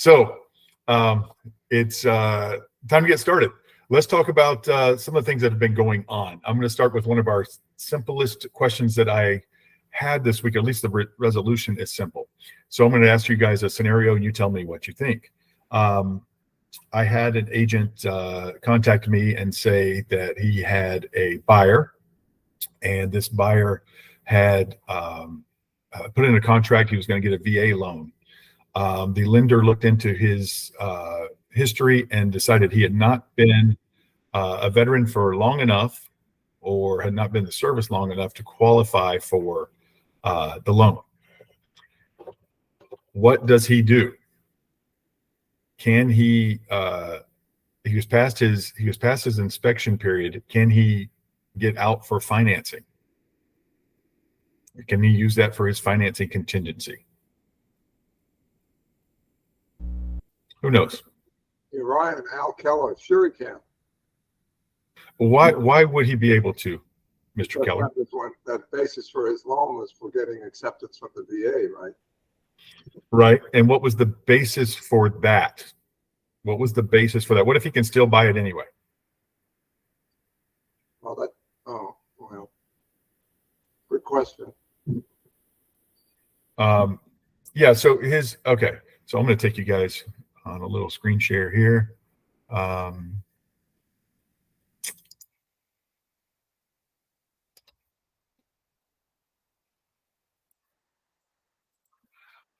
So it's time to get started. Let's talk about some of the things that have been going on. I'm going to start with one of our simplest questions that I had this week. At least the resolution is simple. So I'm going to ask you guys a scenario and you tell me what you think. I had an agent contact me and say that he had a buyer, and this buyer had put in a contract he was going to get a VA loan. The lender looked into his history and decided he had not been a veteran for long enough, or had not been in the service long enough to qualify for the loan. What does he do? Can he was past his inspection period. Can he get out for financing? Can he use that for his financing contingency? Who knows? Ryan and Al Keller, sure he can. Why would he be able to, Mr. Keller? That basis for his loan was for getting acceptance from the VA, right? Right. And what was the basis for that? What was the basis for that? What if he can still buy it anyway? Well, good question. Yeah. So okay. So I'm going to take you guys on a little screen share here. All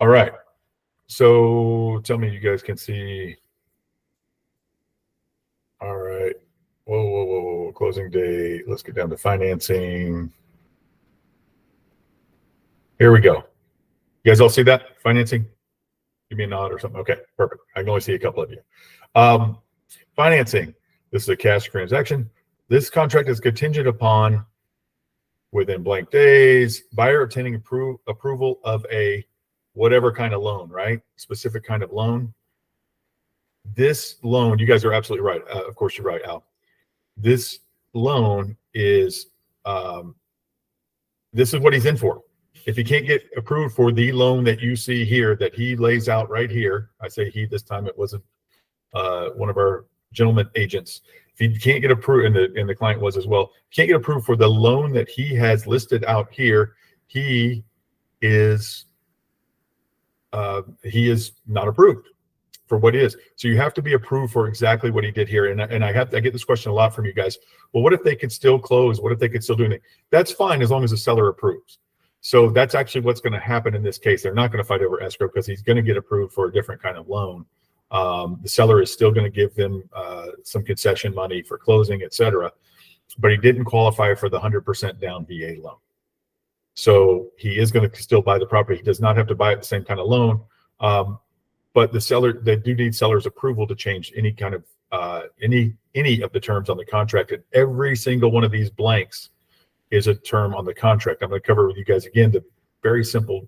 right. So tell me you guys can see. All right. Whoa. Closing date. Let's get down to financing. Here we go. You guys all see that? Financing? Give me a nod or something. Okay, perfect. I can only see a couple of you. Financing. This is a cash transaction. This contract is contingent upon, within blank days, buyer obtaining approval of a whatever kind of loan, right? Specific kind of loan. This loan, you guys are absolutely right. Of course, you're right, Al. This loan is, this is what he's in for. If he can't get approved for the loan that you see here, that he lays out right here, I say he, this time it wasn't one of our gentleman agents. If he can't get approved, and the client was as well, can't get approved for the loan that he has listed out here, he is not approved for what he is. So you have to be approved for exactly what he did here. And I get this question a lot from you guys. Well, what if they could still close? What if they could still do anything? That's fine as long as the seller approves. So that's actually what's going to happen in this case. They're not going to fight over escrow because he's going to get approved for a different kind of loan. The seller is still going to give them some concession money for closing, etc. But he didn't qualify for the 100% down VA loan. So he is going to still buy the property. He does not have to buy it the same kind of loan. But the seller, they do need seller's approval to change any kind of any of the terms on the contract. And every single one of these blanks is a term on the contract. I'm going to cover with you guys again the very simple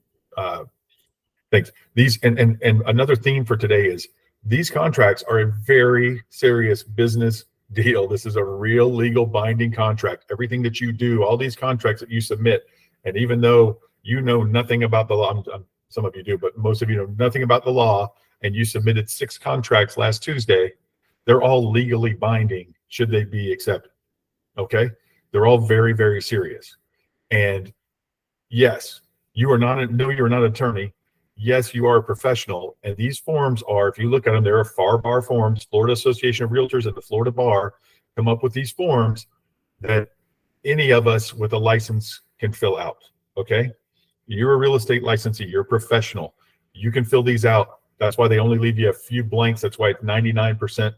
things. These and another theme for today is these contracts are a very serious business deal. This is a real legal binding contract. Everything that you do, all these contracts that you submit, and even though you know nothing about the law, some of you do, but most of you know nothing about the law, and you submitted 6 contracts last Tuesday, they're all legally binding should they be accepted. Okay? They're all very, very serious. And yes, you are not you're not an attorney. Yes, you are a professional. And these forms are, if you look at them, there are FAR bar forms. Florida Association of Realtors and the Florida Bar come up with these forms that any of us with a license can fill out. Okay? You're a real estate licensee. You're a professional. You can fill these out. That's why they only leave you a few blanks. That's why it's 99%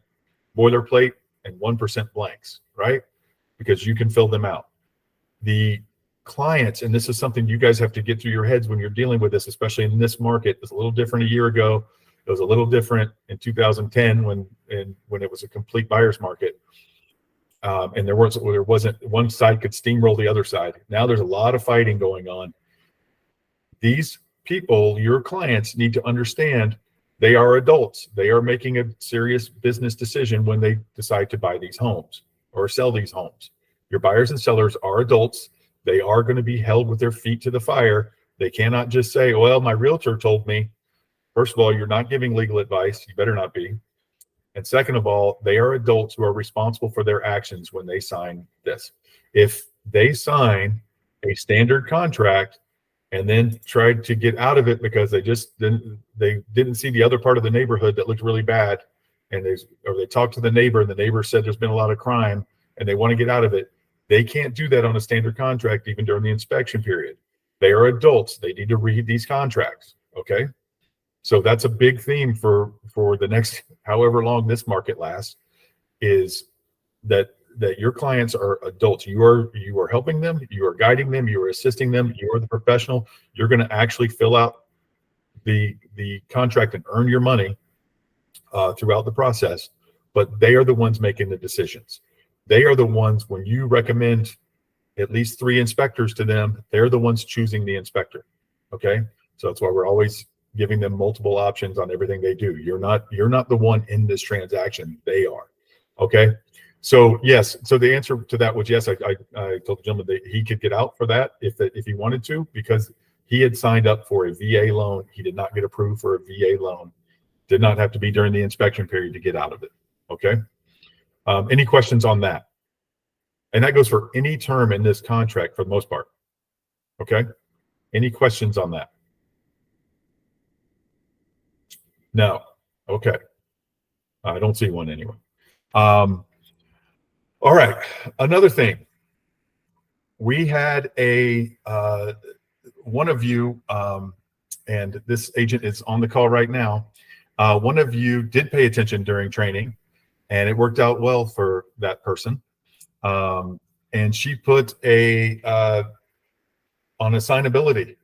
boilerplate and 1% blanks, right? Because you can fill them out. The clients, and this is something you guys have to get through your heads when you're dealing with this, especially in this market. It's a little different a year ago. It was a little different in 2010 when it was a complete buyer's market. And there wasn't one side could steamroll the other side. Now there's a lot of fighting going on. These people, your clients, need to understand they are adults. They are making a serious business decision when they decide to buy these homes or sell these homes. Your buyers and sellers are adults. They are going to be held with their feet to the fire. They cannot just say, well, my realtor told me. First of all, you're not giving legal advice. You better not be. And second of all, they are adults who are responsible for their actions when they sign this. If they sign a standard contract and then tried to get out of it because they didn't see the other part of the neighborhood that looked really bad, and they talked to the neighbor and the neighbor said there's been a lot of crime and they want to get out of it, they can't do that on a standard contract even during the inspection period. They are adults. They need to read these contracts. Okay. So that's a big theme for the next however long this market lasts, is that your clients are adults. You are helping them, you are guiding them, you are assisting them, you are the professional. You're going to actually fill out the contract and earn your money throughout the process, but they are the ones making the decisions. They are the ones, when you recommend at least 3 inspectors to them, they're the ones choosing the inspector. Okay. So that's why we're always giving them multiple options on everything they do. You're not the one in this transaction. They are. Okay. So yes. So the answer to that was yes. I told the gentleman that he could get out for that if he wanted to, because he had signed up for a VA loan. He did not get approved for a VA loan. Did not have to be during the inspection period to get out of it. Okay. Any questions on that? And that goes for any term in this contract for the most part. Okay. Any questions on that? No. Okay. I don't see one anyway. All right. Another thing. We had one of you, and this agent is on the call right now. One of you did pay attention during training, and it worked out well for that person. And she put on assignability.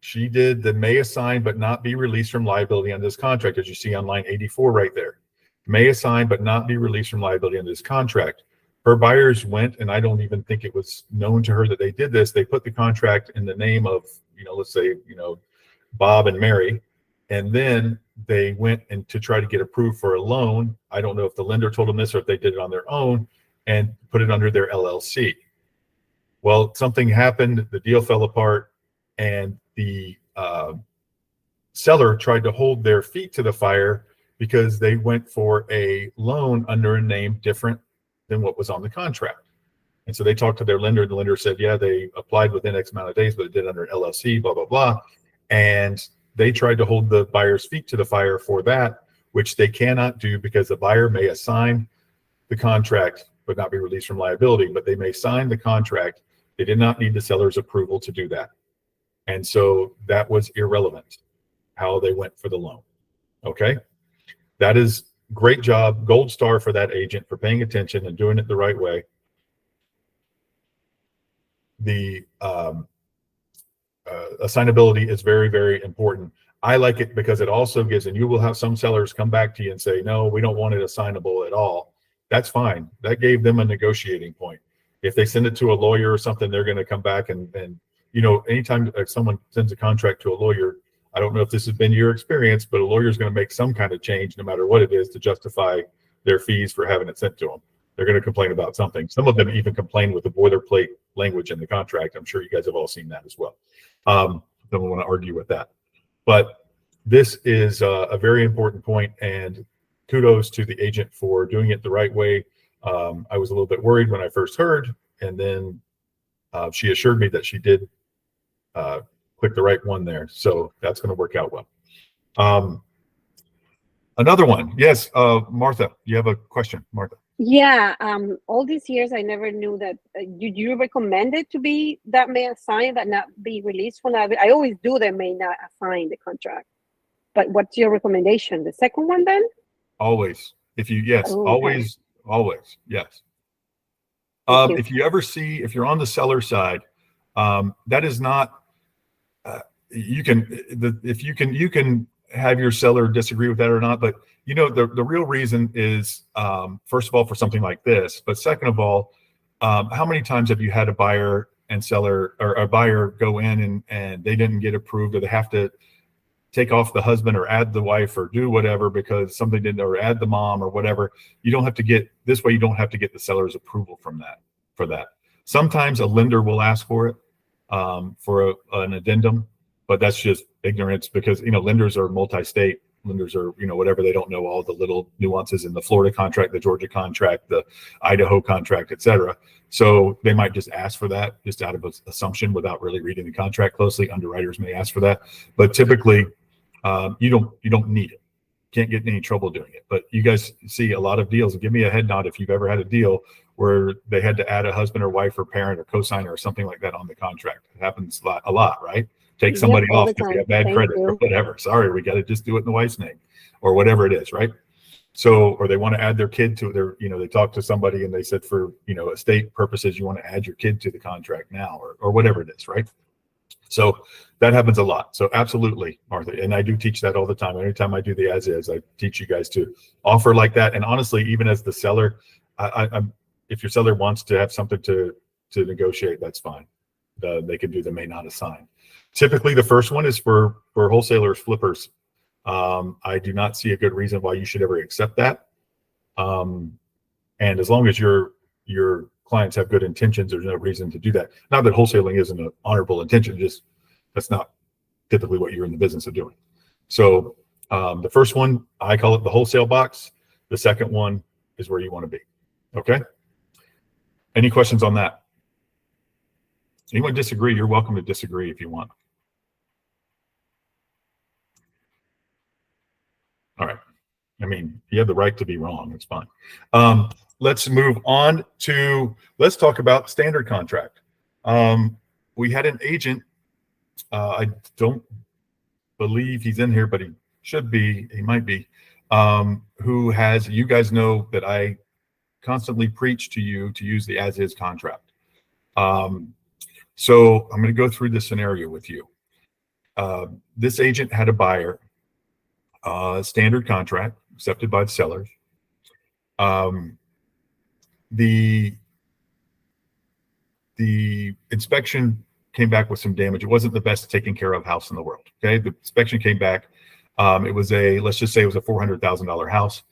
She did the may assign but not be released from liability on this contract, as you see on line 84 right there. May assign but not be released from liability on this contract. Her buyers went, and I don't even think it was known to her that they did this. They put the contract in the name of, let's say, Bob and Mary, and then they went and to try to get approved for a loan. I don't know if the lender told them this or if they did it on their own and put it under their LLC. Well, something happened. The deal fell apart, and the seller tried to hold their feet to the fire because they went for a loan under a name different than what was on the contract. And so they talked to their lender, and the lender said, yeah, they applied within X amount of days, but it did under an LLC, blah, blah, blah. And they tried to hold the buyer's feet to the fire for that, which they cannot do, because the buyer may assign the contract but not be released from liability, but they may sign the contract. They did not need the seller's approval to do that. And so that was irrelevant how they went for the loan. Okay. That is great job. Gold star for that agent for paying attention and doing it the right way. The assignability is very, very important. I like it because it also gives, and you will have some sellers come back to you and say, no, we don't want it assignable at all. That's fine. That gave them a negotiating point. If they send it to a lawyer or something, they're going to come back and anytime someone sends a contract to a lawyer, I don't know if this has been your experience, but a lawyer is going to make some kind of change, no matter what it is, to justify their fees for having it sent to them. They're going to complain about something. Some of them even complain with the boilerplate language in the contract. I'm sure you guys have all seen that as well. Don't want to argue with that. But this is a very important point, and kudos to the agent for doing it the right way. I was a little bit worried when I first heard, and then she assured me that she did click the right one there. So that's going to work out well. Another one. Yes, Martha, you have a question, Martha. Yeah, all these years I never knew that. Did you recommend it to be that may assign, that not be released from liability? I always do that may not assign the contract. But what's your recommendation? The second one then? Always. Always, yes. If you ever see, if you're on the seller side, that is not, you can have your seller disagree with that or not, but the real reason is, first of all, for something like this, but second of all, how many times have you had a buyer and seller, or a buyer go in and they didn't get approved, or they have to take off the husband or add the wife or do whatever because something didn't, or add the mom or whatever. You don't have to get this way. You don't have to get the seller's approval for that. Sometimes a lender will ask for it, for an addendum, but that's just ignorance because, lenders are multi-state. Lenders are, whatever, they don't know all the little nuances in the Florida contract, the Georgia contract, the Idaho contract, et cetera. So they might just ask for that just out of assumption without really reading the contract closely. Underwriters may ask for that, but typically you don't need it. Can't get in any trouble doing it. But you guys see a lot of deals. Give me a head nod if you've ever had a deal where they had to add a husband or wife or parent or cosigner or something like that on the contract. It happens a lot, right? Take somebody all off the because they time. have bad Thank credit or you. whatever. Sorry, we got to just do it in the wife's name or whatever it is, right? So, or they want to add their kid to their, they talked to somebody and they said for, estate purposes, you want to add your kid to the contract now or whatever it is, right? So that happens a lot. So absolutely, Martha. And I do teach that all the time. Anytime I do the as is, I teach you guys to offer like that. And honestly, even as the seller, if your seller wants to have something to negotiate, that's fine. They can do the may not assign. Typically, the first one is for wholesalers, flippers. I do not see a good reason why you should ever accept that. And as long as your clients have good intentions, there's no reason to do that. Not that wholesaling isn't an honorable intention, just that's not typically what you're in the business of doing. So the first one, I call it the wholesale box. The second one is where you want to be. Okay. Any questions on that? Anyone disagree? You're welcome to disagree if you want. All right. I mean, you have the right to be wrong. It's fine. Let's move on to, let's talk about standard contract. We had an agent, I don't believe he's in here, but he should be, he might be, who has, you guys know that I constantly preach to you to use the as is contract. So I'm going to go through this scenario with you. This agent had a buyer, standard contract accepted by the sellers. The inspection came back with some damage. It wasn't the best taken care of house in the world. Okay. The inspection came back. It was let's just say it was a $400,000 house.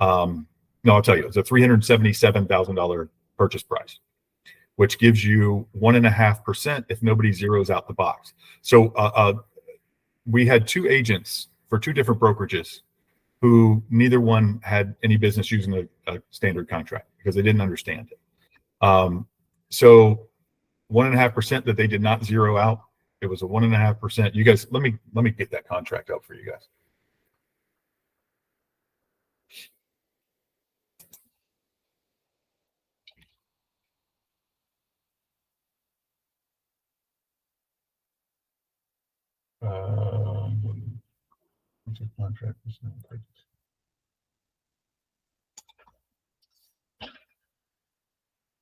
No, I'll tell you, it's a $377,000 purchase price, which gives you 1.5% if nobody zeroes out the box. So we had two agents for two different brokerages who neither one had any business using a standard contract because they didn't understand it. So 1.5% that they did not zero out. It was a 1.5%. You guys, let me get that contract out for you guys. What's the contract?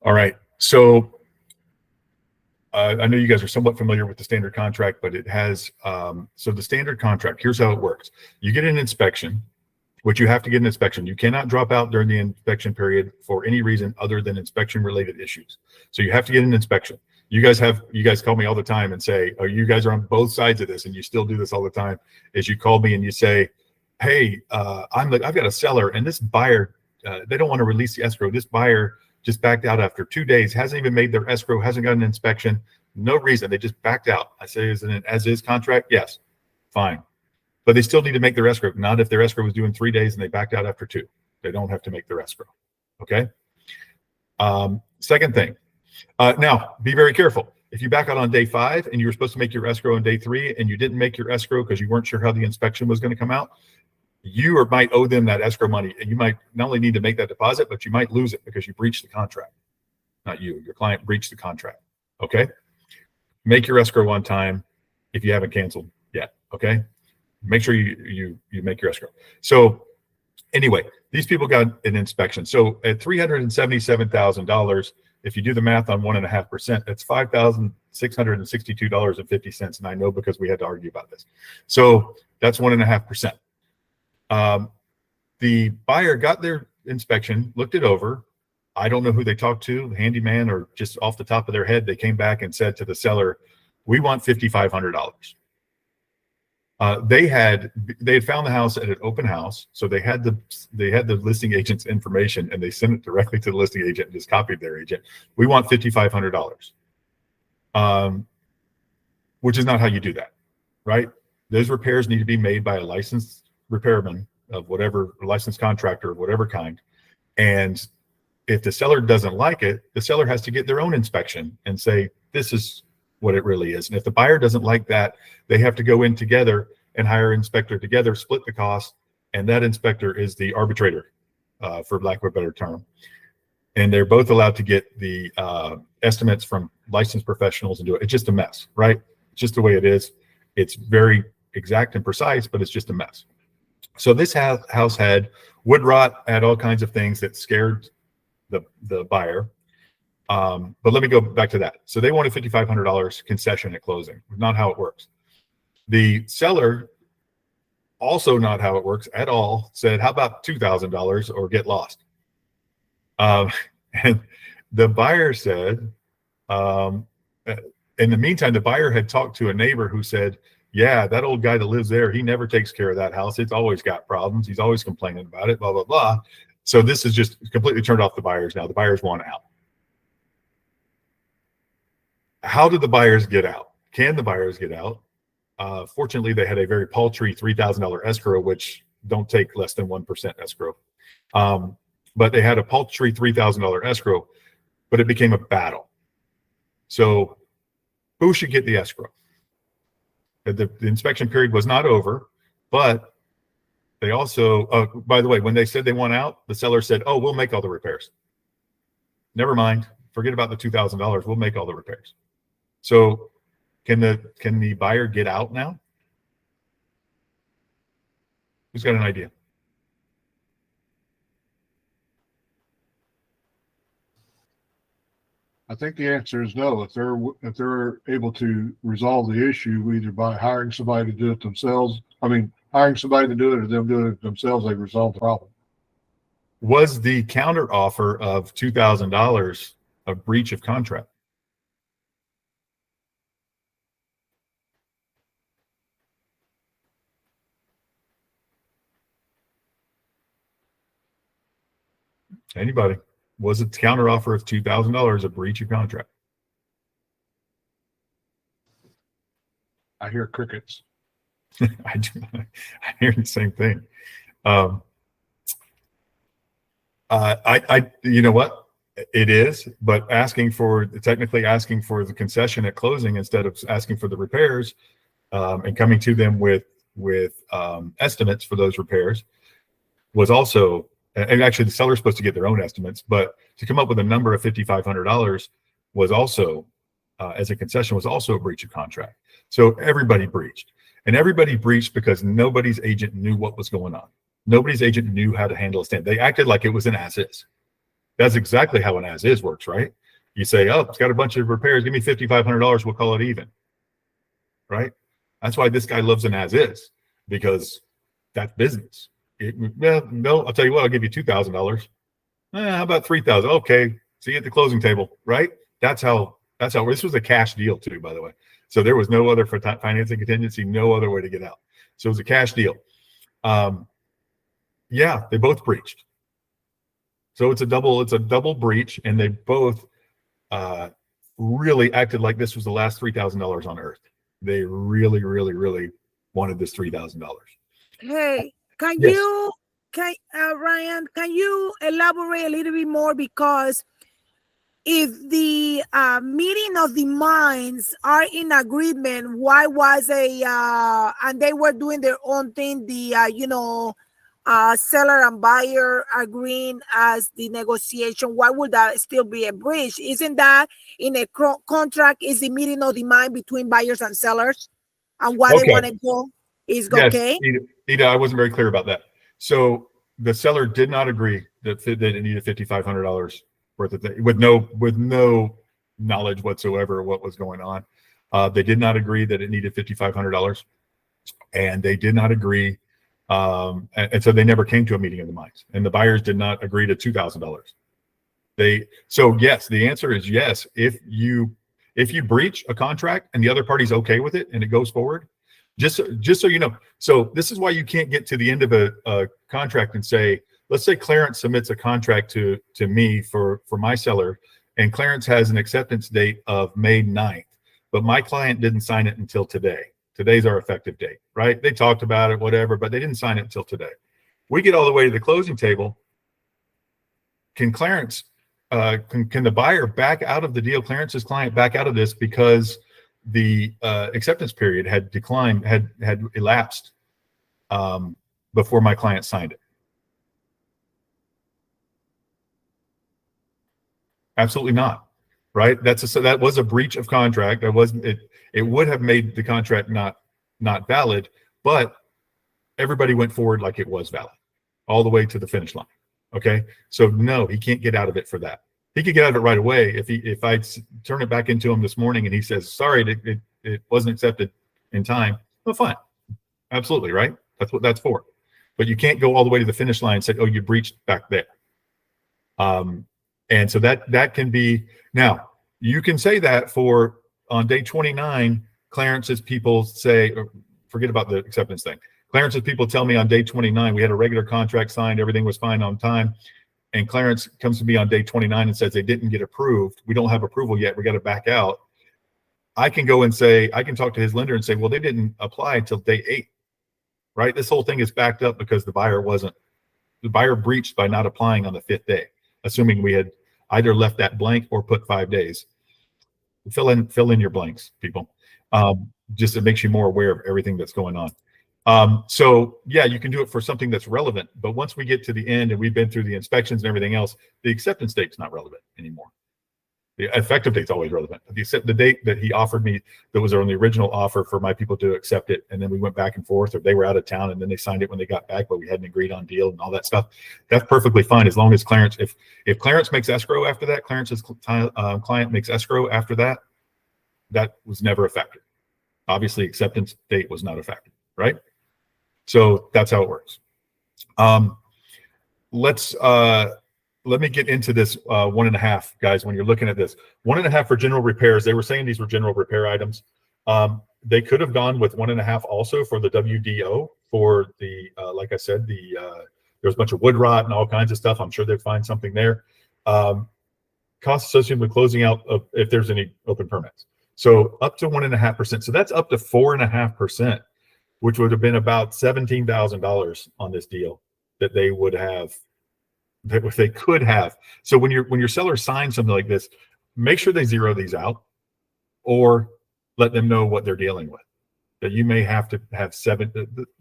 All right. So I know you guys are somewhat familiar with the standard contract, but it has, so the standard contract, here's how it works. You get an inspection, which you have to get an inspection. You cannot drop out during the inspection period for any reason other than inspection related issues. So you have to get an inspection. You guys call me all the time and say, oh, you guys are on both sides of this and you still do this all the time, is you call me and you say, hey, I've got a seller and this buyer, they don't want to release the escrow. This buyer just backed out after 2 days, hasn't even made their escrow, hasn't got an inspection, no reason. They just backed out. I say, is it an as is contract? Yes, fine. But they still need to make their escrow. Not if their escrow was due in 3 days and they backed out after 2. They don't have to make their escrow. Okay. Second thing. Now, be very careful. If you back out on day 5 and you were supposed to make your escrow on day 3 and you didn't make your escrow because you weren't sure how the inspection was going to come out, you might owe them that escrow money. And you might not only need to make that deposit, but you might lose it because you breached the contract. Not you, your client breached the contract. Okay. Make your escrow on time if you haven't canceled yet. Okay. Make sure you make your escrow. So anyway, these people got an inspection. So at $377,000, if you do the math on 1.5%, that's $5,662.50. And I know because we had to argue about this. So that's 1.5%. The buyer got their inspection, looked it over. I don't know who they talked to, the handyman, or just off the top of their head, they came back and said to the seller, we want $5,500. They had found the house at an open house, so they had the listing agent's information, and they sent it directly to the listing agent and just copied their agent. We want $5,500, which is not how you do that, right? Those repairs need to be made by a licensed repairman of whatever, licensed contractor of whatever kind. And if the seller doesn't like it, the seller has to get their own inspection and say, this is what it really is. And if the buyer doesn't like that, they have to go in together and hire an inspector together, split the cost. And that inspector is the arbitrator, for lack of a better term. And they're both allowed to get the estimates from licensed professionals and do it. It's just a mess, right? It's just the way it is. It's very exact and precise, but it's just a mess. So this house had wood rot, had all kinds of things that scared the buyer. But let me go back to that. So they wanted $5,500 concession at closing. Not how it works. The seller, also not how it works at all, said, how about $2,000 or get lost? And the buyer said, in the meantime, the buyer had talked to a neighbor who said, yeah, that old guy that lives there, he never takes care of that house. It's always got problems. He's always complaining about it, blah, blah, blah. So this is just completely turned off the buyers now. The buyers want out. How did the buyers get out? Can the buyers get out? Fortunately, they had a very paltry $3,000 escrow, which don't take less than 1% escrow. But they had a paltry $3,000 escrow, but it became a battle. So who should get the escrow? The inspection period was not over, but they also, by the way, when they said they want out, the seller said, oh, we'll make all the repairs. Never mind. Forget about the $2,000. We'll make all the repairs. So can the buyer get out now? Who's got an idea? I think the answer is no. If they're able to resolve the issue either by hiring somebody to do it themselves, hiring somebody to do it or them doing it themselves, they resolve the problem. Was the counter offer of $2,000 a breach of contract? Anybody? Was it counter offer of $2,000 a breach of contract? I hear crickets. I hear the same thing. You know what? It is, but technically asking for the concession at closing instead of asking for the repairs, and coming to them with estimates for those repairs was also, and actually the seller's supposed to get their own estimates, but to come up with a number of $5,500 was also, as a concession, was also a breach of contract. So everybody breached, and everybody breached because nobody's agent knew what was going on. Nobody's agent knew how to handle a stand. They acted like it was an as-is. That's exactly how an as-is works, right? You say, oh, it's got a bunch of repairs. Give me $5,500. We'll call it even, right? That's why this guy loves an as-is, because that's business. No, I'll tell you what, I'll give you $2,000. How about $3,000? Okay, see you at the closing table, right? That's how. This was a cash deal too, by the way. So there was no other financing contingency, no other way to get out. So it was a cash deal. Yeah, they both breached. So it's a double breach, and they both really acted like this was the last $3,000 on earth. They really, really, really wanted this $3,000. Hey, Yes. Ryan, can you elaborate a little bit more? Because if the meeting of the minds are in agreement, why was and they were doing their own thing, the seller and buyer agreeing as the negotiation, why would that still be a breach? Isn't that in a contract is the meeting of the mind between buyers and sellers, and why they want to go is okay? Yes, Ida, I wasn't very clear about that. So the seller did not agree that it needed $5,500 worth of thing, with no knowledge whatsoever of what was going on. They did not agree that it needed $5,500, and they did not agree. And so they never came to a meeting of the minds, and the buyers did not agree to $2,000. So yes, the answer is yes. If you breach a contract and the other party's okay with it and it goes forward, just so you know. So this is why you can't get to the end of a contract and say, let's say Clarence submits a contract to me for my seller, and Clarence has an acceptance date of May 9th, but my client didn't sign it until today. Today's our effective date, right? They talked about it, whatever, but they didn't sign it until today. We get all the way to the closing table. Can Clarence, can the buyer back out of the deal? Clarence's client back out of this because the acceptance period had declined, had elapsed before my client signed it. Absolutely not, right? That was a breach of contract. That wasn't it. It would have made the contract not valid, but everybody went forward like it was valid all the way to the finish line. Okay, so no, he can't get out of it for that. He could get out of it right away if I turn it back into him this morning and he says, sorry, it wasn't accepted in time. Well, fine, absolutely, right? That's what that's for. But you can't go all the way to the finish line and say, oh, you breached back there. And so that can be, now you can say that for on day 29, Clarence's people say, forget about the acceptance thing. Clarence's people tell me on day 29, we had a regular contract signed, everything was fine on time. And Clarence comes to me on day 29 and says they didn't get approved. We don't have approval yet. We got to back out. I can go and say, I can talk to his lender and say, well, they didn't apply until day 8, right? This whole thing is backed up because the buyer breached by not applying on the 5th day, assuming we had either left that blank or put 5 days. Fill in your blanks, people. Just it makes you more aware of everything that's going on. So yeah, you can do it for something that's relevant, but once we get to the end and we've been through the inspections and everything else, the acceptance date's not relevant anymore. The effective date's always relevant. The date that he offered me that was on the original offer for my people to accept it, and then we went back and forth, or they were out of town and then they signed it when they got back, but we hadn't agreed on deal and all that stuff. That's perfectly fine as long as Clarence, if Clarence makes escrow after that, Clarence's client makes escrow after that, that was never affected. Obviously, acceptance date was not affected, right? So that's how it works. Let me get into this 1.5, guys. When you're looking at this 1.5 for general repairs, they were saying these were general repair items. They could have gone with 1.5 also for the WDO for the like I said, there's a bunch of wood rot and all kinds of stuff. I'm sure they'd find something there. Costs associated with closing out of if there's any open permits. So up to 1.5%. So that's up to 4.5%, which would have been about $17,000 on this deal that they would have, that they could have. So when your seller signs something like this, make sure they zero these out or let them know what they're dealing with. That you may have to have 7,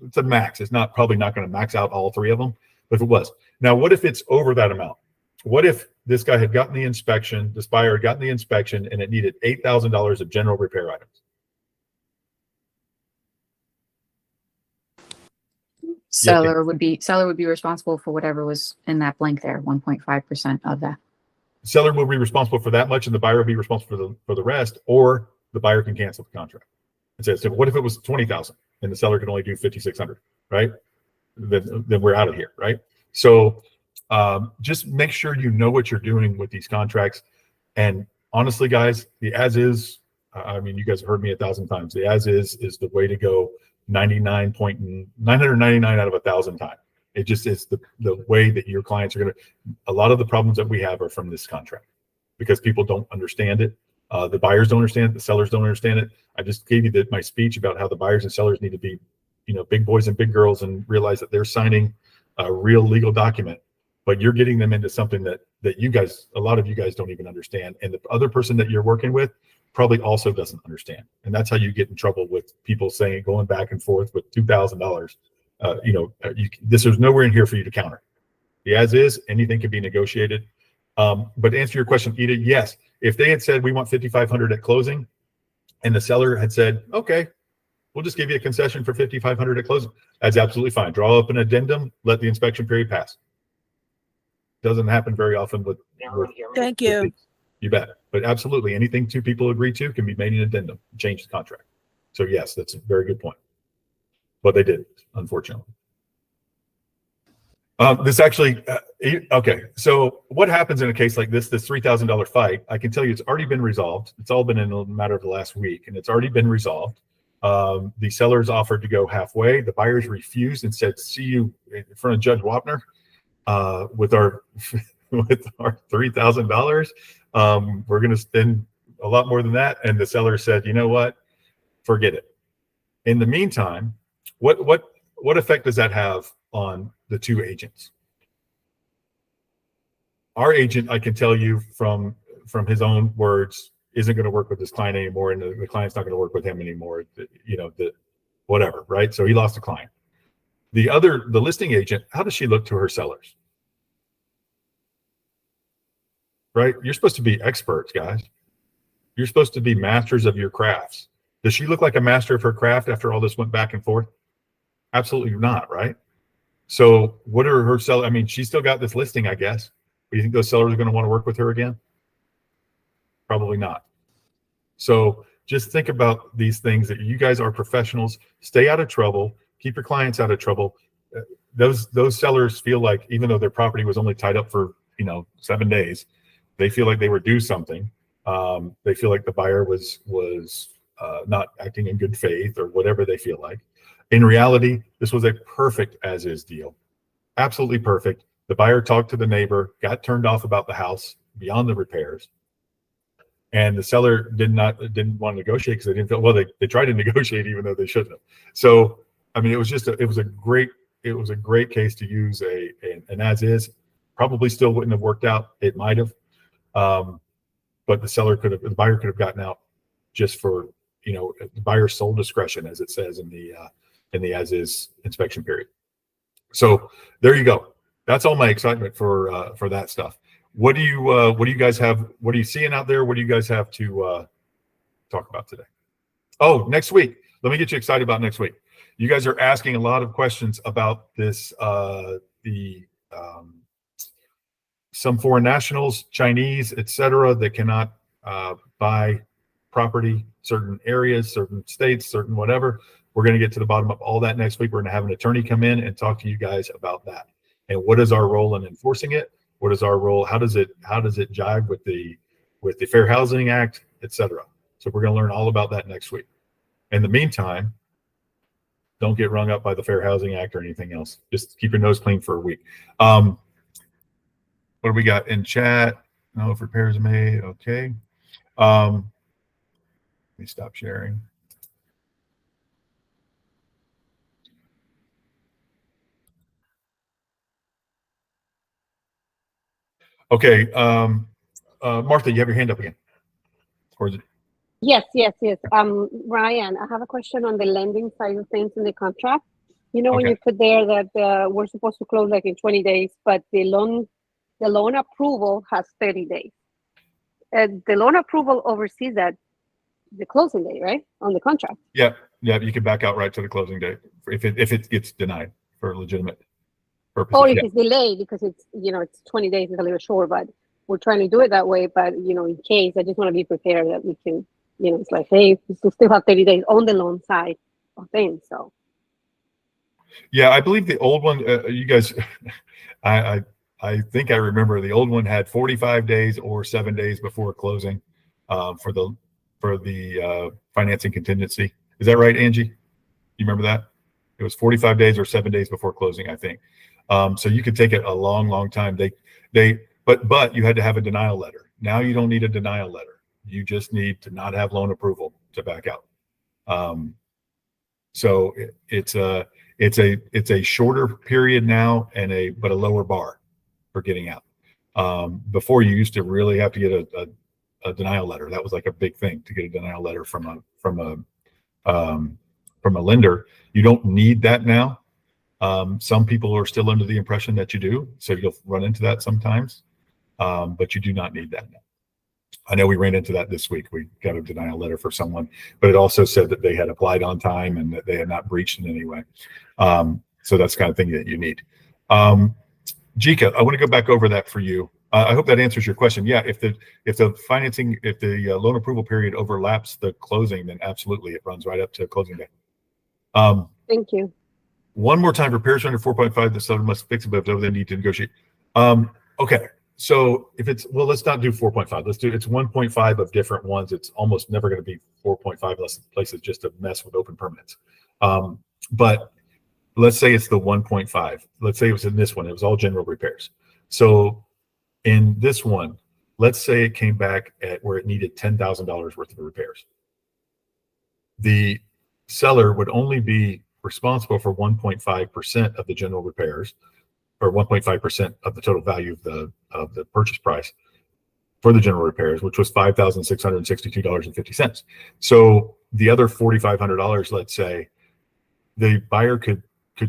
it's a max. It's probably not going to max out all 3 of them, but if it was. Now, what if it's over that amount? What if this guy had gotten the inspection, this buyer had gotten the inspection, and it needed $8,000 of general repair items? Seller would be responsible for whatever was in that blank there, 1.5% of that. Seller will be responsible for that much, and the buyer will be responsible for the rest, or the buyer can cancel the contract. And say, so what if it was 20,000 and the seller can only do 5,600, right? Then we're out of here, right? So just make sure you know what you're doing with these contracts. And honestly, guys, the as is, I mean, you guys have heard me 1,000 times. The as is the way to go. 999 out of 1,000 times. It just is the way that your clients are going to. A lot of the problems that we have are from this contract because people don't understand it. The buyers don't understand it. The sellers don't understand it. I just gave you my speech about how the buyers and sellers need to be, big boys and big girls and realize that they're signing a real legal document, but you're getting them into something that you guys, a lot of you guys don't even understand. And the other person that you're working with probably also doesn't understand. And that's how you get in trouble with people going back and forth with $2,000. This is nowhere in here for you to counter. The as is, anything can be negotiated. But to answer your question, Ida, yes. If they had said we want $5,500 at closing, and the seller had said, okay, we'll just give you a concession for $5,500 at closing, that's absolutely fine. Draw up an addendum, let the inspection period pass. Doesn't happen very often with Thank you. You bet. But absolutely, anything 2 people agree to can be made an addendum, change the contract. So yes, that's a very good point. But they didn't, unfortunately. This actually, okay. So what happens in a case like this $3,000 fight? I can tell you it's already been resolved. It's all been in a matter of the last week, and it's already been resolved. The sellers offered to go halfway. The buyers refused and said, see you in front of Judge Wapner with our $3,000. We're going to spend a lot more than that. And the seller said, you know what? Forget it. In the meantime, what effect does that have on the two agents? Our agent, I can tell you from his own words, isn't going to work with this client anymore, and the client's not going to work with him anymore. Whatever, right? So he lost a client. The listing agent, how does she look to her sellers? Right? You're supposed to be experts, guys. You're supposed to be masters of your crafts. Does she look like a master of her craft after all this went back and forth? Absolutely not, right? So what are her sellers? I mean, she's still got this listing, I guess. Do you think those sellers are going to want to work with her again? Probably not. So just think about these things, that you guys are professionals. Stay out of trouble. Keep your clients out of trouble. Those sellers feel like, even though their property was only tied up for 7 days, they feel like they were due something. They feel like the buyer was not acting in good faith, or whatever they feel like. In reality, this was a perfect as-is deal. Absolutely perfect. The buyer talked to the neighbor, got turned off about the house beyond the repairs, and the seller didn't want to negotiate because they didn't feel, well, they tried to negotiate even though they shouldn't have. So I mean, it was a great case to use an as-is. Probably still wouldn't have worked out. It might have, but the buyer could have gotten out just for the buyer's sole discretion, as it says in the as-is inspection period. So there you go. That's all my excitement for that stuff. What do you guys have? What are you seeing out there? What do you guys have to talk about today? Oh, next week. Let me get you excited about next week. You guys are asking a lot of questions about this. Some foreign nationals, Chinese, etc., that cannot buy property, certain areas, certain states, certain whatever. We're going to get to the bottom of all that next week. We're going to have an attorney come in and talk to you guys about that. And what is our role in enforcing it? What is our role? How does it jive with the Fair Housing Act, etc.? So we're going to learn all about that next week. In the meantime, don't get rung up by the Fair Housing Act or anything else. Just keep your nose clean for a week. What do we got in chat? No, if repairs are made, okay. Let me stop sharing. Okay, Martha, you have your hand up again. Or is it? Yes. Ryan, I have a question on the lending side of things in the contract. When Okay. you put there that we're supposed to close like in 20 days, but the loan approval has 30 days. The loan approval oversees the closing date, right? On the contract. Yeah, you can back out right to the closing date if it gets denied for legitimate purposes. Or if Yeah. it's delayed because it's 20 days is a little short, but we're trying to do it that way. But in case, I just want to be prepared that we can, it's like, hey, we still have 30 days on the loan side of things. So Yeah, I believe the old one, you guys, I think I remember the old one had 45 days or 7 days before closing for the financing contingency. Is that right, Angie? You remember that? It was 45 days or 7 days before closing, I think. So you could take it a long, long time. But you had to have a denial letter. Now you don't need a denial letter. You just need to not have loan approval to back out. So it's a shorter period now but a lower bar for getting out. Before, you used to really have to get a denial letter. That was like a big thing, to get a denial letter from a lender. You don't need that now. Some people are still under the impression that you do, so you'll run into that sometimes, but you do not need that now. I know we ran into that this week. We got a denial letter for someone, but it also said that they had applied on time and that they had not breached in any way. So that's the kind of thing that you need. Jika, I want to go back over that for you. I hope that answers your question. Yeah, if the loan approval period overlaps the closing, then absolutely, it runs right up to closing day. thank you. One more time, repairs under 4.5, the seller must fix it, but they need to negotiate. Okay, so let's not do 4.5. It's 1.5 of different ones. It's almost never going to be 4.5 unless the place is just a mess with open permits. But let's say it's the 1.5. Let's say it was in this one. It was all general repairs. So in this one, let's say it came back at where it needed $10,000 worth of repairs. The seller would only be responsible for 1.5% of the general repairs, or 1.5% of the total value of the purchase price for the general repairs, which was $5,662.50. So the other $4,500, let's say, the buyer could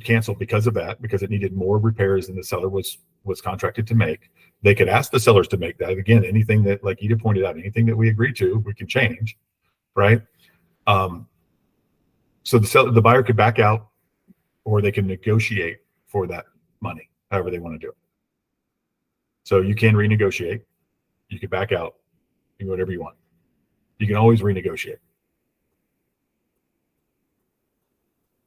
cancel because of that, because it needed more repairs than the seller was contracted to make. They could ask the sellers to make that. Again, anything that, like Ida pointed out, anything that we agree to, we can change, right? So the buyer could back out, or they can negotiate for that money, however they want to do it. So you can renegotiate. You can back out. You can do whatever you want. You can always renegotiate.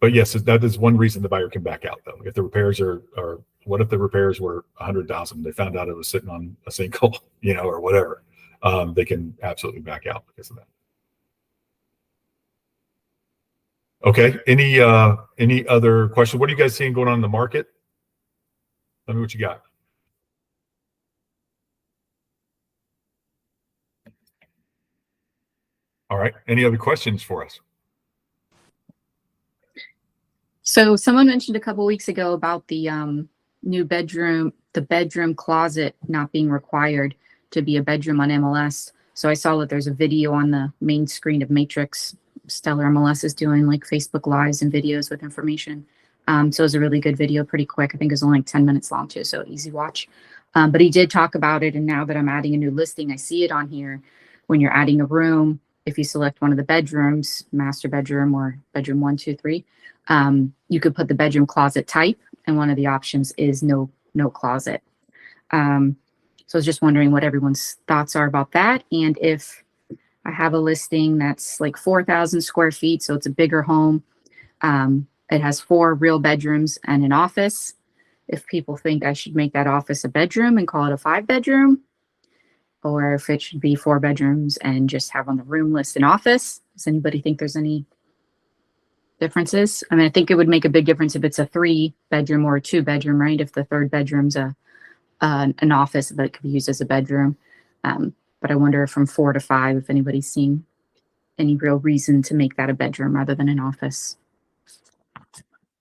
But yes, that is one reason the buyer can back out, though. If the repairs are what if the repairs were $100,000? They found out it was sitting on a sinkhole, or whatever. They can absolutely back out because of that. Okay. Any other questions? What are you guys seeing going on in the market? Tell me what you got. All right. Any other questions for us? So someone mentioned a couple weeks ago about the new bedroom, the bedroom closet not being required to be a bedroom on MLS. So I saw that there's a video on the main screen of Matrix. Stellar MLS is doing like Facebook Lives and videos with information. So it was a really good video, pretty quick. I think it was only like 10 minutes long too, so easy watch. But he did talk about it, and now that I'm adding a new listing, I see it on here. When you're adding a room, if you select one of the bedrooms, master bedroom or bedroom 1, 2, 3, you could put the bedroom closet type, and one of the options is no closet. So I was just wondering what everyone's thoughts are about that, and if I have a listing that's like 4,000 square feet, so it's a bigger home. It has 4 real bedrooms and an office. If people think I should make that office a bedroom and call it a 5-bedroom, or if it should be 4 bedrooms and just have on the room list an office. Does anybody think there's any differences? I mean, I think it would make a big difference if it's a 3-bedroom or a 2-bedroom, right? If the 3rd bedroom's an office that could be used as a bedroom. But I wonder from 4 to 5 if anybody's seen any real reason to make that a bedroom rather than an office.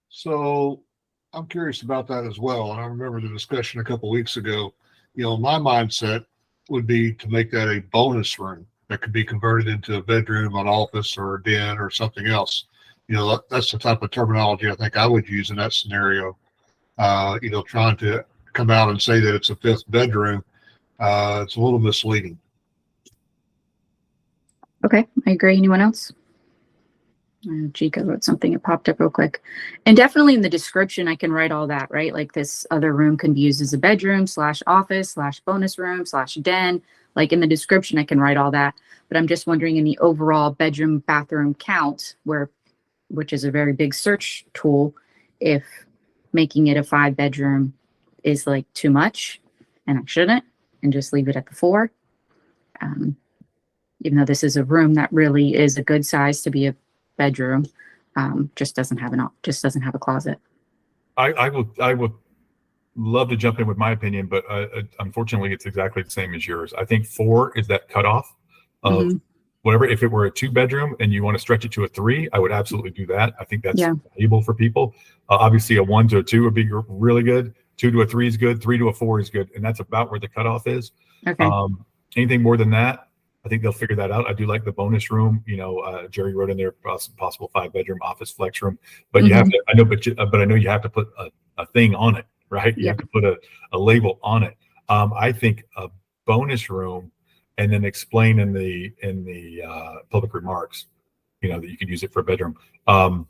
So I'm curious about that as well. And I remember the discussion a couple of weeks ago. My mindset would be to make that a bonus room that could be converted into a bedroom, an office, or a den, or something else. That's the type of terminology I think I would use in that scenario. Trying to come out and say that it's a 5th bedroom, it's a little misleading. Okay, I agree. Anyone else? Chica wrote something, it popped up real quick. And definitely in the description, I can write all that, right? Like this other room can be used as a bedroom / office / bonus room / den. Like in the description, I can write all that. But I'm just wondering in the overall bedroom bathroom count, which is a very big search tool, if making it a 5-bedroom is like too much and I shouldn't, and just leave it at the 4. Even though this is a room that really is a good size to be a bedroom, just doesn't have a closet. I would love to jump in with my opinion, but unfortunately, it's exactly the same as yours. I think 4 is that cutoff of whatever. If it were a 2-bedroom and you want to stretch it to a 3, I would absolutely do that. I think that's valuable for people. Obviously, a 1 to a 2 would be really good. 2 to a 3 is good. 3 to a 4 is good, and that's about where the cutoff is. Okay. Anything more than that, I think they'll figure that out. I do like the bonus room. Jerry wrote in there possible 5-bedroom office flex room, but you have to. I know, but I know you have to put a thing on it, right? You have to put a label on it. I think a bonus room, and then explain in the public remarks, that you could use it for a bedroom. I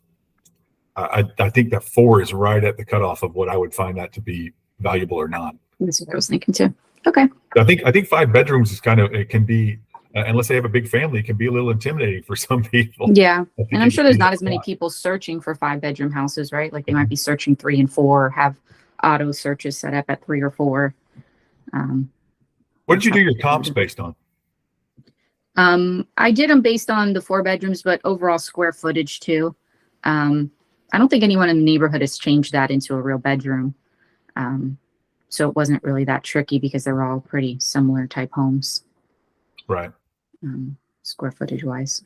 think that 4 is right at the cutoff of what I would find that to be valuable or not. That's what I was thinking too. Okay. I think 5 bedrooms is it can be. Unless they have a big family, it can be a little intimidating for some people. Yeah. And I'm sure there's not as many people searching for 5-bedroom houses, right? Like they might be searching 3 and 4, or have auto searches set up at 3 or 4. What did you do your comps based on? I did them based on the 4 bedrooms, but overall square footage too. I don't think anyone in the neighborhood has changed that into a real bedroom. So it wasn't really that tricky because they were all pretty similar type homes. Right. Square footage wise.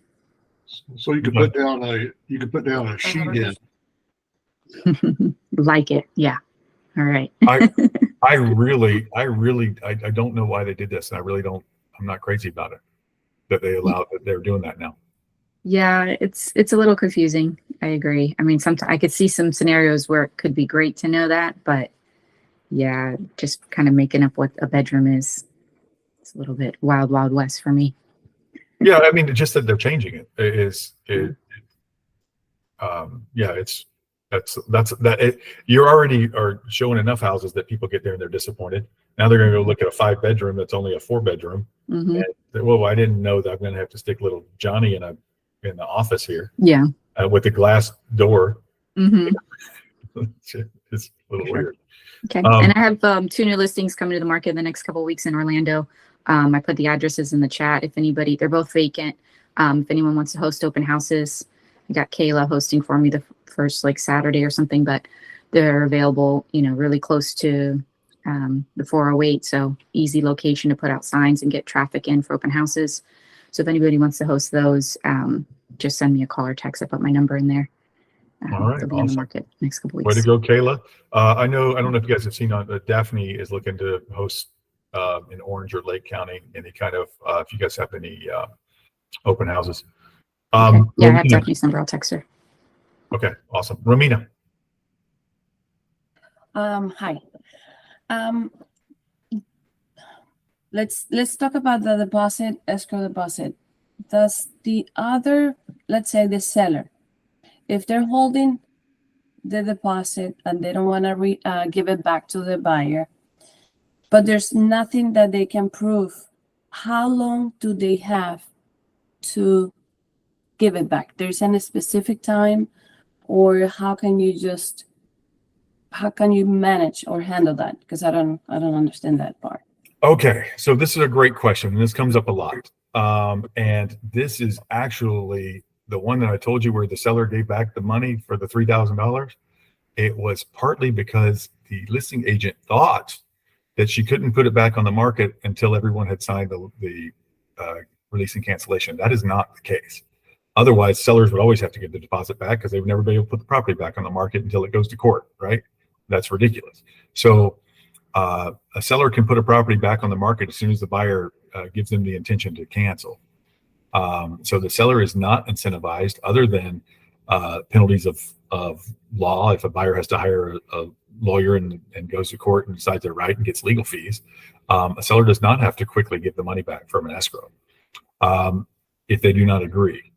So you could put down a sheet in. Like it. Yeah. All right. I really, I don't know why they did this, and I'm not crazy about it that they're doing that now. Yeah, it's a little confusing. I agree. I mean, sometimes I could see some scenarios where it could be great to know that, but yeah, just kind of making up what a bedroom is. It's a little bit wild, wild west for me. Yeah, I mean, just that they're changing it you already are showing enough houses that people get there and they're disappointed. Now they're going to go look at a 5-bedroom that's only a 4-bedroom. Mm-hmm. And, well, I didn't know that I'm going to have to stick little Johnny in the office here. Yeah. With a glass door. Mm-hmm. It's a little weird. Okay. And I have 2 new listings coming to the market in the next couple of weeks in Orlando. I put the addresses in the chat. If anybody, they're both vacant. If anyone wants to host open houses, I got Kayla hosting for me the first Saturday or something, but they're available, really close to the 408. So easy location to put out signs and get traffic in for open houses. So if anybody wants to host those, just send me a call or text. I put my number in there. All right. They'll be on the market next couple weeks. Way to go, Kayla. I don't know if you guys have seen Daphne is looking to host in Orange or Lake County, any kind of, if you guys have any open houses. Okay. Yeah, I have Romina. Daphne's number. I'll text her. Okay, awesome. Romina. Hi. Let's talk about the deposit, escrow deposit. Does the other, let's say the seller, if they're holding the deposit and they don't want to give it back to the buyer, but there's nothing that they can prove, how long do they have to give it back? There's any specific time, or how can you manage or handle that? Because I don't understand that part. Okay, so this is a great question, and this comes up a lot. And this is actually the one that I told you where the seller gave back the money for the $3,000. It was partly because the listing agent thought that she couldn't put it back on the market until everyone had signed the release and cancellation. That is not the case. Otherwise, sellers would always have to get the deposit back because they would never be able to put the property back on the market until it goes to court, right? That's ridiculous. So a seller can put a property back on the market as soon as the buyer gives them the intention to cancel. So the seller is not incentivized other than penalties of law. If a buyer has to hire a lawyer and goes to court and decides they're right and gets legal fees, a seller does not have to quickly give the money back from an escrow if they do not agree.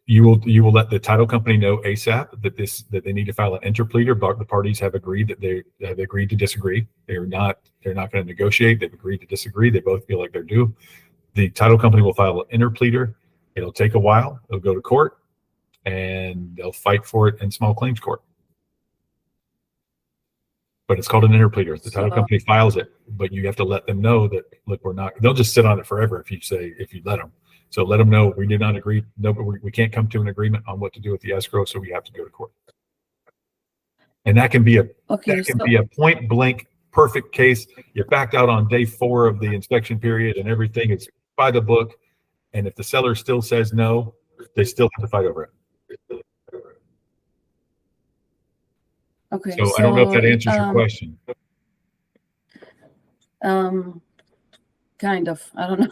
You will let the title company know ASAP that they need to file an interpleader. But the parties have agreed that they have agreed to disagree. They're not going to negotiate. They've agreed to disagree. They both feel like they're due. The title company will file an interpleader. It'll take a while. It'll go to court, and they'll fight for it in small claims court. But it's called an interpleader. The title company files it, but you have to let them know that, look, they'll just sit on it forever if you let them. So let them know we did not agree. No, but we can't come to an agreement on what to do with the escrow, so we have to go to court. And that can be a point blank perfect case. You backed out on day 4 of the inspection period, and everything is by the book. And if the seller still says no, they still have to fight over it. Okay. So I don't know if that answers your question. Kind of. I don't know.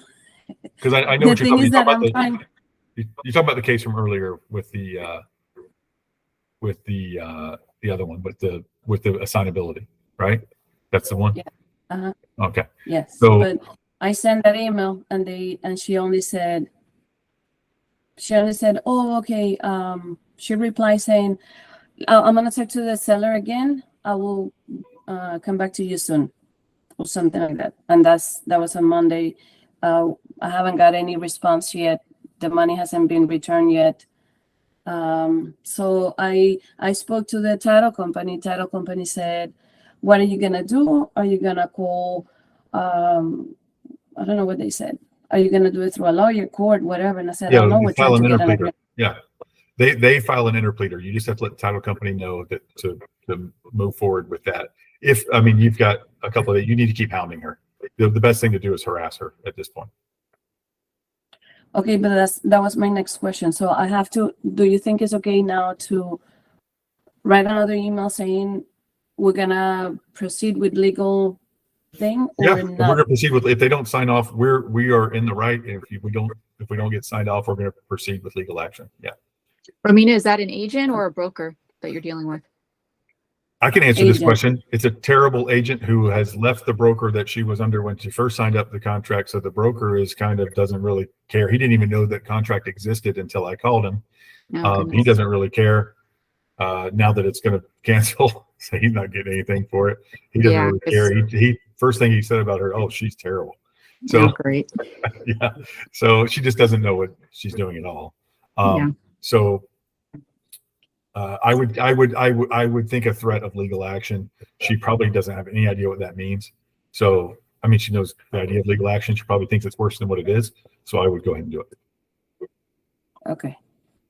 Because I know what you're talking about. You're talking about the case from earlier with the other one, with the assignability, right? That's the one. Yeah. Uh-huh. Okay. Yes. So, but I sent that email, and she only said, oh, okay. She replied saying, I'm gonna talk to the seller again. I will come back to you soon, or something like that. And that was on Monday. I haven't got any response yet. The money hasn't been returned yet. So I spoke to the title company. Title company said, what are you gonna do? Are you gonna call, I don't know what they said. Are you gonna do it through a lawyer, court, whatever? And I said, I don't know. We're trying to get an agreement. Yeah. They file an interpleader. You just have to let the title company know that to move forward with that. You've got a couple that you need to keep hounding her. The best thing to do is harass her at this point. Okay, but that was my next question. So I have to, do you think it's okay now to write another email saying we're gonna proceed with legal thing Yeah, or and we're not? gonna proceed with, if they don't sign off, we are in the right. If we don't get signed off, we're gonna proceed with legal action. Yeah. Romina, is that an agent or a broker that you're dealing with? I can answer this Agent. question. It's a terrible agent who has left the broker that she was under when she first signed up the contract. So the broker is kind of doesn't really care. He didn't even know that contract existed until I called him. Oh, He goodness. doesn't really care now that it's going to cancel. So he's not getting anything for it. He doesn't Yeah, really 'cause- care. He first thing he said about her, oh, she's terrible. So Oh, great. yeah, so she just doesn't know what she's doing at all. Yeah. So I would think a threat of legal action. She probably doesn't have any idea what that means. So I mean, she knows the idea of legal action. She probably thinks it's worse than what it is. So I would go ahead and do it. Okay, All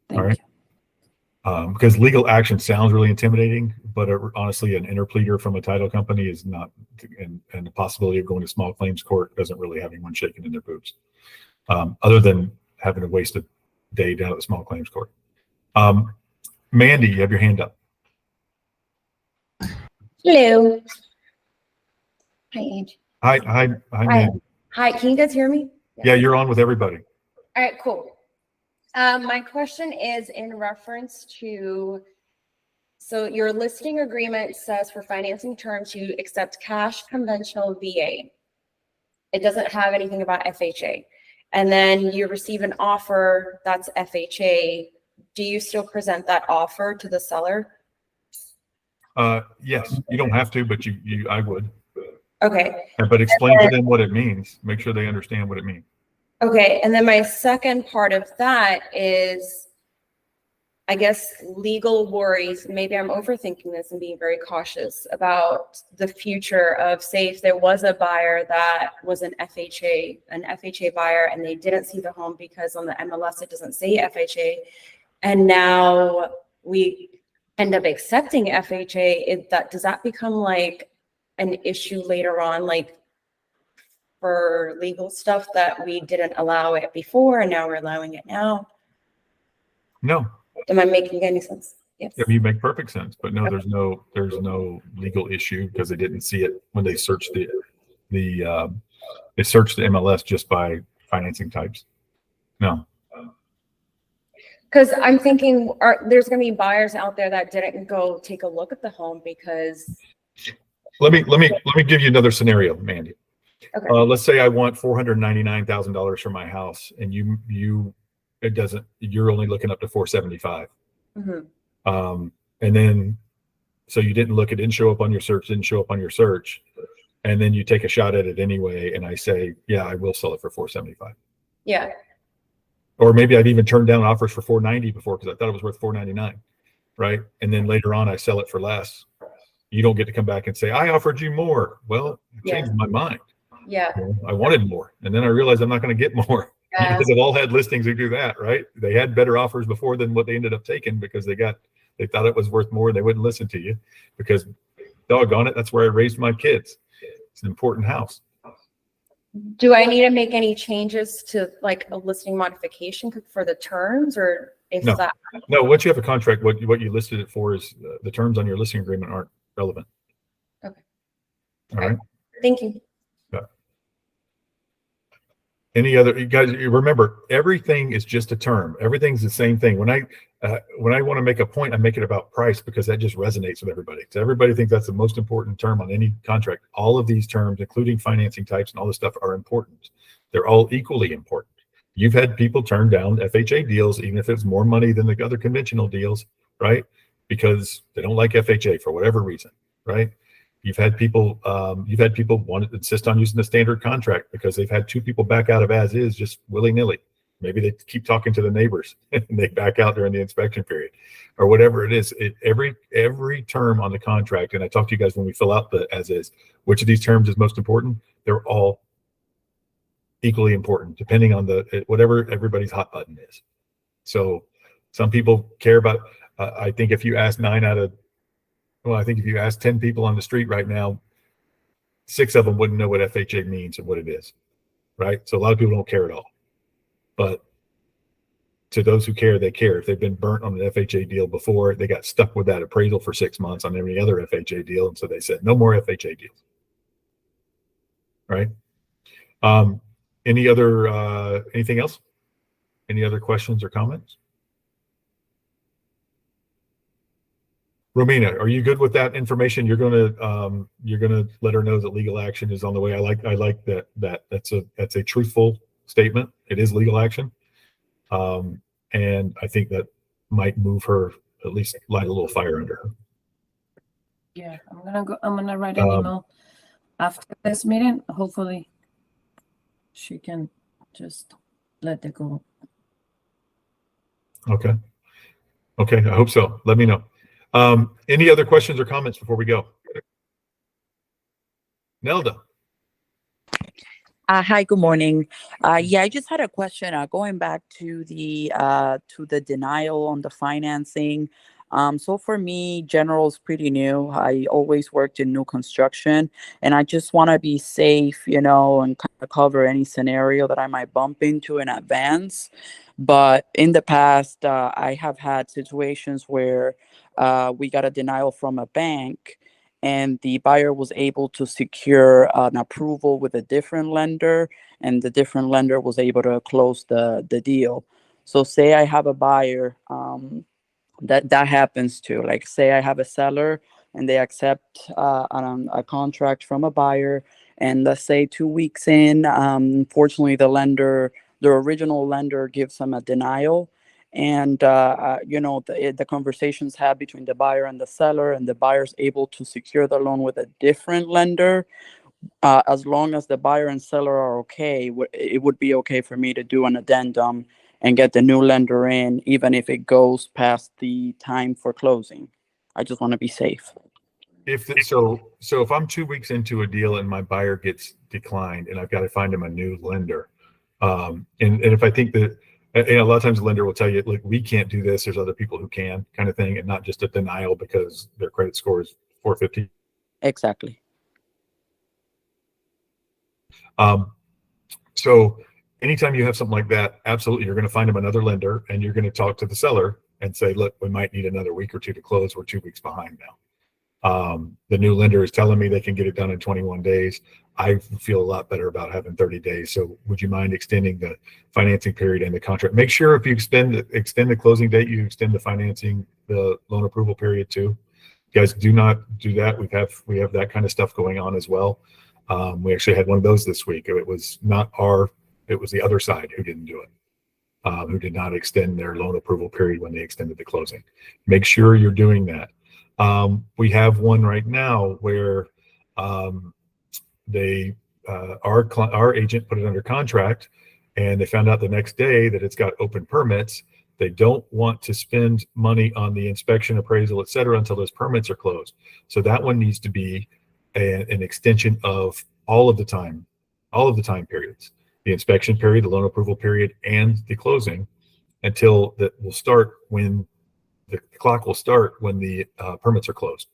thank right. you. Because legal action sounds really intimidating, but honestly, an interpleader from a title company is not, and the possibility of going to small claims court doesn't really have anyone shaking in their boots, other than having to waste a day down at the small claims court. Mandy, you have your hand up. Hello. Hi, Ange. Hi, Mandy. Hi, can you guys hear me? Yeah, you're on with everybody. All right, cool. My question is in reference to, so your listing agreement says for financing terms, you accept cash, conventional, VA. It doesn't have anything about FHA. And then you receive an offer that's FHA. Do you still present that offer to the seller? Yes, you don't have to, but I would. Okay. But explain to them what it means. Make sure they understand what it means. Okay, and then my second part of that is, I guess, legal worries. Maybe I'm overthinking this and being very cautious about the future of, say, if there was a buyer that was an FHA buyer, and they didn't see the home because on the MLS it doesn't say FHA, and now we end up accepting FHA. Does that become like an issue later on, like for legal stuff that we didn't allow it before and now we're allowing it now? No, Am I making any sense? Yes. you make perfect sense. But no, there's no legal issue because they didn't see it when they searched they searched the MLS just by financing types. No. Because I'm thinking, there's going to be buyers out there that didn't go take a look at the home because. Let me give you another scenario, Mandy. Okay. Let's say I want $499,000 for my house, and you're only looking up to 475. Mhm. And then, so you didn't look, it didn't show up on your search, and then you take a shot at it anyway. And I say, yeah, I will sell it for 475. Yeah. Or maybe I've even turned down offers for 490 before because I thought it was worth 499, right? And then later on I sell it for less. You don't get to come back and say, I offered you more. Well, I changed my mind. Yeah. I wanted more. And then I realized I'm not going to get more. Yeah. Because they've all had listings who do that, right? They had better offers before than what they ended up taking because they thought it was worth more and they wouldn't listen to you because doggone it, that's where I raised my kids. It's an important house. Do I need to make any changes to like a listing modification for the terms, or if No. that? No, once you have a contract, what you listed it for is the terms on your listing agreement aren't relevant. Okay. All right. Thank you. Any other, you guys, you remember, everything is just a term. Everything's the same thing. When I want to make a point, I make it about price because that just resonates with everybody. So everybody thinks that's the most important term on any contract. All of these terms, including financing types and all this stuff, are important. They're all equally important. You've had people turn down FHA deals, even if it's more money than the other conventional deals, right? Because they don't like FHA for whatever reason, right? You've had people want to insist on using the standard contract because they've had two people back out of as is just willy-nilly. Maybe they keep talking to the neighbors and they back out during the inspection period or whatever it is. Every term on the contract, and I talked to you guys when we fill out the as is, which of these terms is most important? They're all equally important depending on whatever everybody's hot button is. So some people care about, I think if you ask I think if you ask 10 people on the street right now, 6 of them wouldn't know what FHA means and what it is, right? So a lot of people don't care at all. But to those who care, they care. If they've been burnt on an FHA deal before, they got stuck with that appraisal for 6 months on every other FHA deal. And so they said, no more FHA deals. Right. Any other, anything else? Any other questions or comments? Romina, are you good with that information? You're gonna let her know that legal action is on the way. I like that that's a truthful statement. It is legal action. And I think that might move her, at least light a little fire under her. Yeah, I'm gonna write an email after this meeting. Hopefully she can just let it go. Okay. Okay, I hope so. Let me know. Any other questions or comments before we go? Nelda. Hi, good morning. Yeah, I just had a question. Going back to the denial on the financing. So for me, general is pretty new. I always worked in new construction, and I just want to be safe, and kind of cover any scenario that I might bump into in advance. But in the past, I have had situations where we got a denial from a bank, and the buyer was able to secure an approval with a different lender, and the different lender was able to close the deal. So say I have a buyer, that happens to, like, say I have a seller and they accept a contract from a buyer, and let's say 2 weeks in, unfortunately the original lender gives them a denial. And the conversations had between the buyer and the seller, and the buyer's able to secure the loan with a different lender. As long as the buyer and seller are okay, it would be okay for me to do an addendum and get the new lender in, even if it goes past the time for closing. I just want to be safe. So if I'm 2 weeks into a deal and my buyer gets declined and I've got to find him a new lender, and if I think that, a lot of times the lender will tell you, look, we can't do this, there's other people who can, kind of thing, and not just a denial because their credit score is 450. Exactly. So anytime you have something like that, absolutely, you're going to find them another lender, and you're going to talk to the seller and say, look, we might need another week or two to close. We're 2 weeks behind now. The new lender is telling me they can get it done in 21 days. I feel a lot better about having 30 days. So would you mind extending the financing period and the contract? Make sure if you extend the closing date, you extend the loan approval period too. You guys, do not do that. We have that kind of stuff going on as well. We actually had one of those this week. It was the other side who didn't do it, who did not extend their loan approval period when they extended the closing. Make sure you're doing that. We have one right now where our agent put it under contract, and they found out the next day that it's got open permits. They don't want to spend money on the inspection, appraisal, et cetera, until those permits are closed. So that one needs to be an extension of all of the time periods, the inspection period, the loan approval period, and the closing, until that will start when the clock will start when the permits are closed.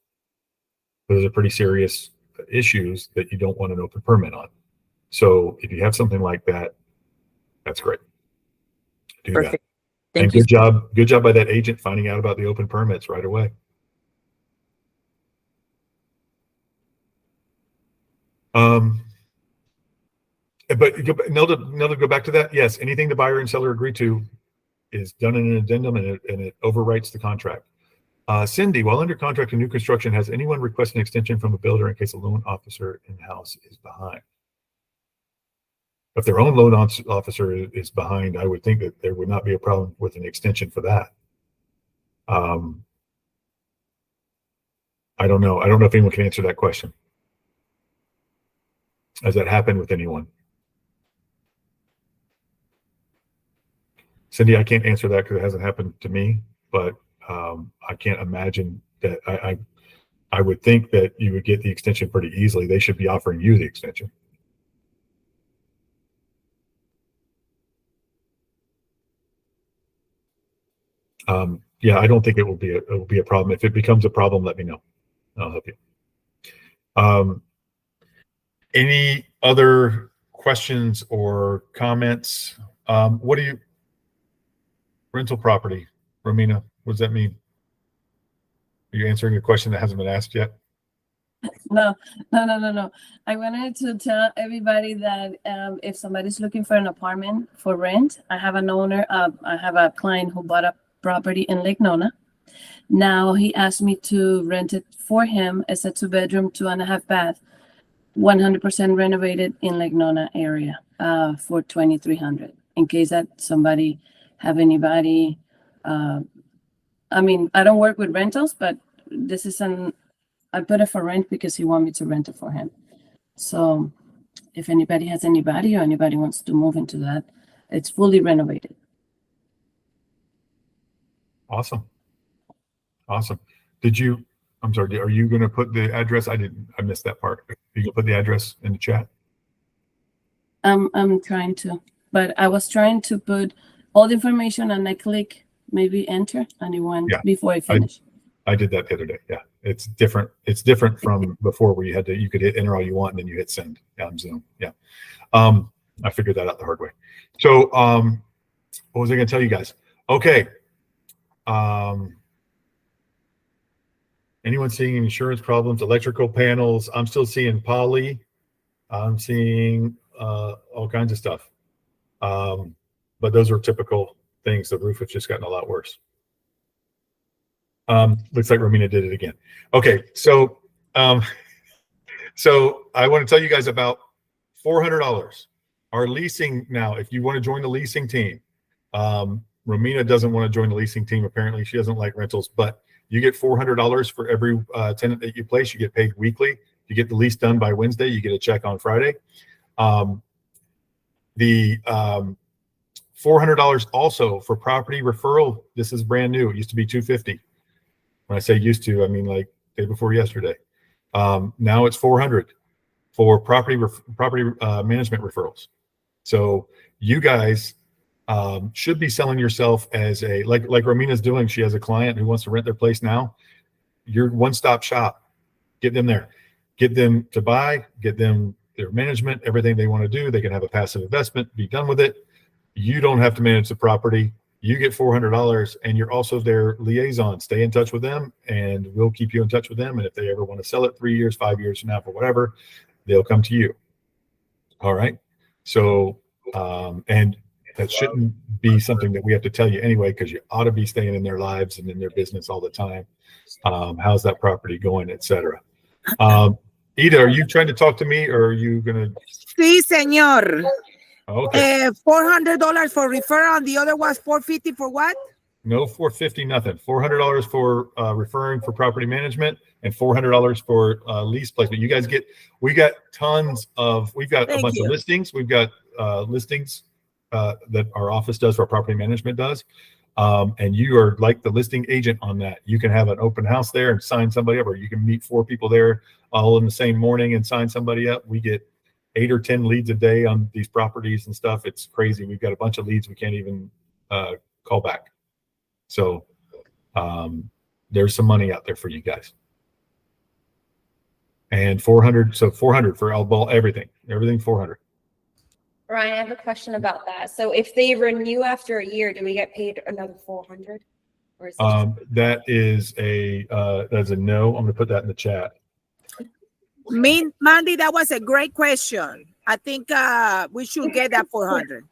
Those are pretty serious issues that you don't want an open permit on. So if you have something like that, that's great. Do Perfect. that. Thank And you. good job by that agent finding out about the open permits right away. But Nelda, go back to that. Yes, anything the buyer and seller agree to is done in an addendum, and it overwrites the contract. Cindy, while under contract in new construction, has anyone requested an extension from a builder in case a loan officer in-house is behind? If their own loan officer is behind, I would think that there would not be a problem with an extension for that. I don't know. I don't know if anyone can answer that question. Has that happened with anyone? Cindy, I can't answer that because it hasn't happened to me, but I can't imagine that. I would think that you would get the extension pretty easily. They should be offering you the extension. Yeah, I don't think it will be a problem. If it becomes a problem, let me know. I'll help you. Any other questions or comments? What do you? rental property. Romina, what does that mean? Are you answering a question that hasn't been asked yet? No. I wanted to tell everybody that if somebody's looking for an apartment for rent, I have a client who bought a property in Lake Nona. Now he asked me to rent it for him as a 2-bedroom, 2.5 bath, 100% renovated in Lake Nona area for $2,300. In case that somebody have anybody. I mean, I don't work with rentals, but this is I put it for rent because he wanted me to rent it for him. So if anybody has anybody or anybody wants to move into that, it's fully renovated. Awesome. I'm sorry, are you going to put the address? I missed that part. Are you going to put the address in the chat? I'm trying to, but I was trying to put all the information and I click maybe enter and it went before I finish. I did that the other day. Yeah. It's different. It's different from before where you could hit enter all you want and then you hit send on Zoom. Yeah. I figured that out the hard way. So, what was I going to tell you guys? Okay. Anyone seeing insurance problems, electrical panels? I'm still seeing poly. I'm seeing all kinds of stuff. But those are typical things. The roof has just gotten a lot worse. Looks like Romina did it again. Okay, so so I want to tell you guys about $400. Our leasing now, if you want to join the leasing team, Romina doesn't want to join the leasing team. Apparently, she doesn't like rentals, but you get $400 for every tenant that you place. You get paid weekly. You get the lease done by Wednesday. You get a check on Friday. The $400 also for property referral. This is brand new. It used to be $250. When I say used to, I mean like day before yesterday. Now it's $400 for property management referrals. So you guys should be selling yourself as a like Romina's doing. She has a client who wants to rent their place now. You're one-stop shop. Get them there. Get them to buy. Get them their management, everything they want to do. They can have a passive investment. Be done with it. You don't have to manage the property. You get $400 and you're also their liaison. Stay in touch with them and we'll keep you in touch with them. And if they ever want to sell it 3 years, 5 years from now, for whatever, they'll come to you. All right. So, and that shouldn't be something that we have to tell you anyway, because you ought to be staying in their lives and in their business all the time. How's that property going, et cetera. Ida, are you trying to talk to me or are you going to? Sí, señor. Okay. $400 for referral and the other was $450 for what? No, $450, nothing. $400 for referring for property management and $400 for lease placement. You guys we got tons of, we've got a bunch of listings. We've got listings that our office does, our property management does. And you are like the listing agent on that. You can have an open house there and sign somebody up, or you can meet 4 people there all in the same morning and sign somebody up. We get 8 or 10 leads a day on these properties and stuff. It's crazy. We've got a bunch of leads we can't even call back. So there's some money out there for you guys. And 400, so 400 for everything 400. Ryan, I have a question about that. So if they renew after a year, do we get paid another 400? Or is that is that's a no. I'm gonna put that in the chat. Mandy, that was a great question. I think we should get that 400.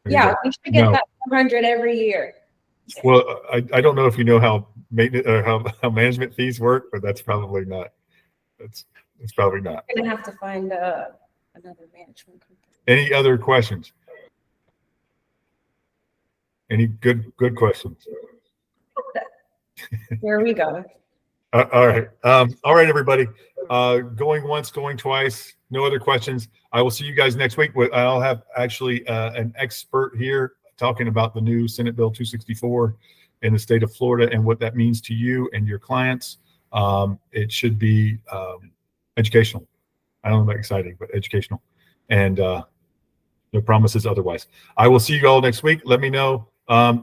Yeah, we should get that 400 every year. Well, I don't know if you know how maintenance or how management fees work, but that's probably not. It's probably not. We're gonna have to find another management company. Any other questions? Any good questions? Here we go. All right. All right, everybody. Going once, going twice. No other questions. I will see you guys next week. I'll have actually an expert here talking about the new Senate Bill 264 in the state of Florida and what that means to you and your clients. It should be educational. I don't know about exciting, but educational. And no promises otherwise. I will see you all next week. Let me know.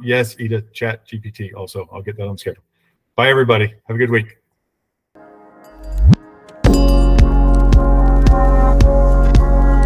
Yes, Ida, chat GPT also. I'll get that on schedule. Bye, everybody. Have a good week.